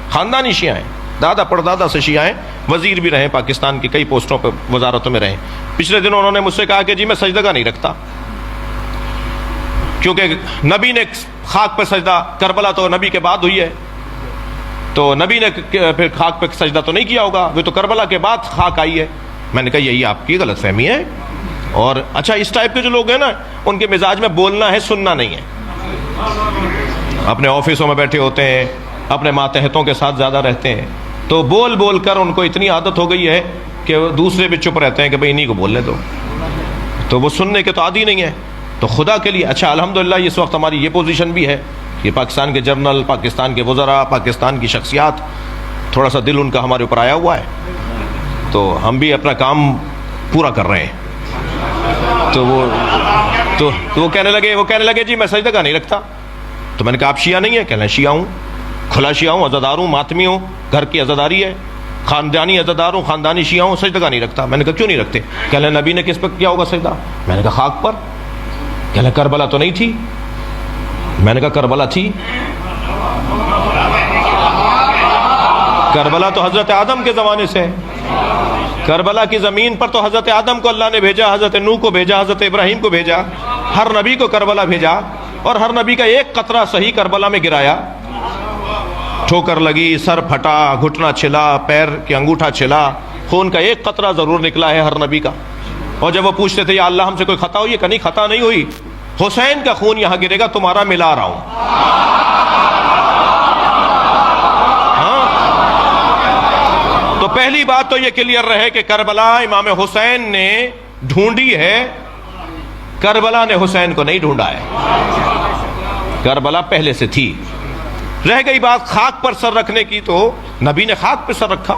خاندانی شیعہ ہیں، دادا پردادا سے شیعہ ہیں، وزیر بھی رہے پاکستان کی کئی پوسٹوں پہ، وزارتوں میں رہے۔ پچھلے دنوں انہوں نے مجھ سے کہا کہ جی میں سجدگاہ نہیں رکھتا، کیونکہ نبی نے خاک پہ سجدہ، کربلا تو نبی کے بعد ہوئی ہے، تو نبی نے پھر خاک پہ سجدہ تو نہیں کیا ہوگا، وہ تو کربلا کے بعد خاک آئی ہے۔ میں نے کہا یہی آپ کی غلط فہمی ہے۔ اور اچھا اس ٹائپ کے جو لوگ ہیں نا، ان کے مزاج میں بولنا ہے، سننا نہیں ہے۔ اپنے آفسوں میں بیٹھے ہوتے ہیں، اپنے ماتحتوں کے ساتھ زیادہ رہتے ہیں، تو بول بول کر ان کو اتنی عادت ہو گئی ہے کہ دوسرے بھی چپ رہتے ہیں کہ بھئی انہی کو بولنے دو، تو وہ سننے کے تو عادی نہیں ہے۔ تو خدا کے لیے اچھا الحمدللہ اس وقت ہماری یہ پوزیشن بھی ہے کہ پاکستان کے جرنل، پاکستان کے وزراء، پاکستان کی شخصیات، تھوڑا سا دل ان کا ہمارے اوپر آیا ہوا ہے، تو ہم بھی اپنا کام پورا کر رہے ہیں۔ تو وہ کہنے لگے جی میں سجدگاہ نہیں رکھتا۔ تو میں نے کہا آپ شیعہ نہیں ہیں؟ کہنے لگے شیعہ ہوں، کھلا شیعہ ہوں، عزادار ہوں، ماتمی ہوں، گھر کی عزاداری ہے، خاندانی عزادار ہوں، خاندانی شیعہ ہوں، سجدگاہ نہیں رکھتا۔ میں نے کہا کیوں نہیں رکھتے؟ کہنے لگے نبی نے کس پر کیا ہوگا سجدہ؟ میں نے کہا خاک پر۔ کہنے لگے کربلا تو نہیں تھی؟ میں نے کہا کربلا تھی، کربلا تو حضرت آدم کے زمانے سے ہے، کربلا کی زمین پر تو حضرت آدم کو اللہ نے بھیجا، حضرت نوح کو بھیجا، حضرت ابراہیم کو بھیجا، ہر نبی کو کربلا بھیجا، اور ہر نبی کا ایک قطرہ صحیح کربلا میں گرایا، ٹھوکر لگی، سر پھٹا، گھٹنا چھلا، پیر کے انگوٹھا چھلا، خون کا ایک قطرہ ضرور نکلا ہے ہر نبی کا۔ اور جب وہ پوچھتے تھے یا اللہ ہم سے کوئی خطا ہوئی ہے؟ کہ نہیں خطا نہیں ہوئی، حسین کا خون یہاں گرے گا، تمہارا ملا رہا ہوں۔ تو پہلی بات تو یہ کلیئر رہے کہ کربلا امام حسین نے ڈھونڈی ہے، کربلا نے حسین کو نہیں ڈھونڈا ہے، کربلا پہلے سے تھی۔ رہ گئی بات خاک پر سر رکھنے کی، تو نبی نے خاک پر سر رکھا۔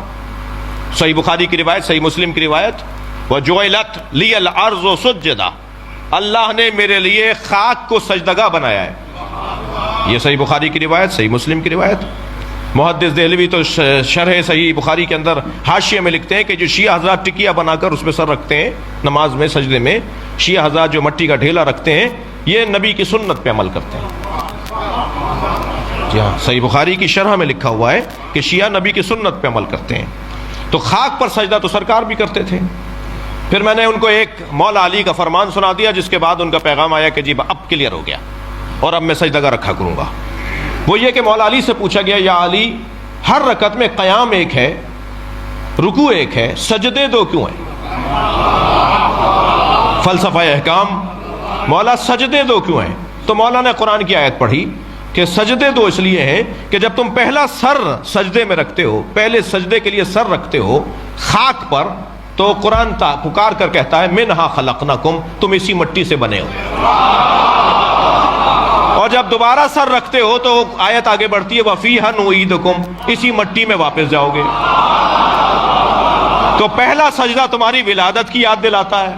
صحیح بخاری کی روایت، صحیح مسلم کی روایت، وَجُعِلَتْ لِيَ الْأَرْضُ سُجَّدًا، اللہ نے میرے لیے خاک کو سجدگاہ بنایا ہے۔ یہ صحیح بخاری کی روایت، صحیح مسلم کی روایت۔ محدث دہلوی تو شرح صحیح بخاری کے اندر حاشیے میں لکھتے ہیں کہ جو شیعہ حضرات ٹکیا بنا کر اس پہ سر رکھتے ہیں نماز میں، سجدے میں، شیعہ حضرات جو مٹی کا ڈھیلا رکھتے ہیں، یہ نبی کی سنت پہ عمل کرتے ہیں۔ جی ہاں، صحیح بخاری کی شرح میں لکھا ہوا ہے کہ شیعہ نبی کی سنت پہ عمل کرتے ہیں۔ تو خاک پر سجدہ تو سرکار بھی کرتے تھے۔ پھر میں نے ان کو ایک مولا علی کا فرمان سنا دیا، جس کے بعد ان کا پیغام آیا کہ جی اب کلیئر ہو گیا اور اب میں سجدگاہ رکھا کروں گا۔ وہ یہ کہ مولا علی سے پوچھا گیا یا علی، ہر رکعت میں قیام ایک ہے، رکوع ایک ہے، سجدے دو کیوں ہیں؟ فلسفہ احکام، مولا سجدے دو کیوں ہیں؟ تو مولا نے قرآن کی آیت پڑھی کہ سجدے دو اس لیے ہیں کہ جب تم پہلا سر سجدے میں رکھتے ہو، پہلے سجدے کے لیے سر رکھتے ہو خاک پر، تو قرآن پکار کر کہتا ہے منہا خلقناکم، تم اسی مٹی سے بنے ہو۔ اور جب دوبارہ سر رکھتے ہو تو آیت آگے بڑھتی ہے وَفِيهَا نُعِيدُكُمْ، اسی مٹی میں واپس جاؤ گے۔ تو پہلا سجدہ تمہاری ولادت کی یاد دلاتا ہے،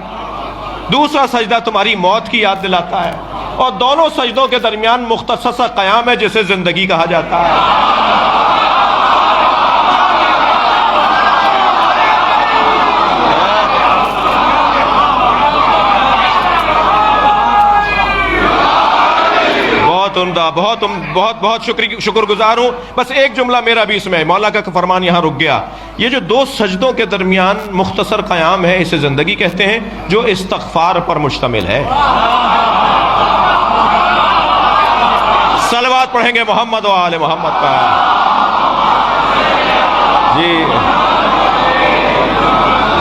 دوسرا سجدہ تمہاری موت کی یاد دلاتا ہے، اور دونوں سجدوں کے درمیان مختصر سا قیام ہے جسے زندگی کہا جاتا ہے۔ بہت شکر گزار ہوں۔ بس ایک جملہ میرا بھی اس میں، مولا کا فرمان یہاں رک گیا، یہ جو دو سجدوں کے درمیان مختصر قیام ہے اسے زندگی کہتے ہیں، جو استغفار پر مشتمل ہے۔ صلوات پڑھیں گے محمد و آل محمد پر۔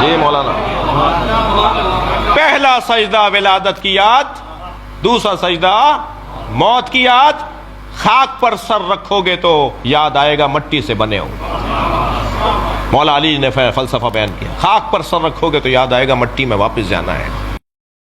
جی مولانا، پہلا سجدہ ولادت کی یاد، دوسرا سجدہ موت کی یاد۔ خاک پر سر رکھو گے تو یاد آئے گا مٹی سے بنے ہو۔ مولا علی نے فلسفہ بیان کیا، خاک پر سر رکھو گے تو یاد آئے گا مٹی میں واپس جانا ہے۔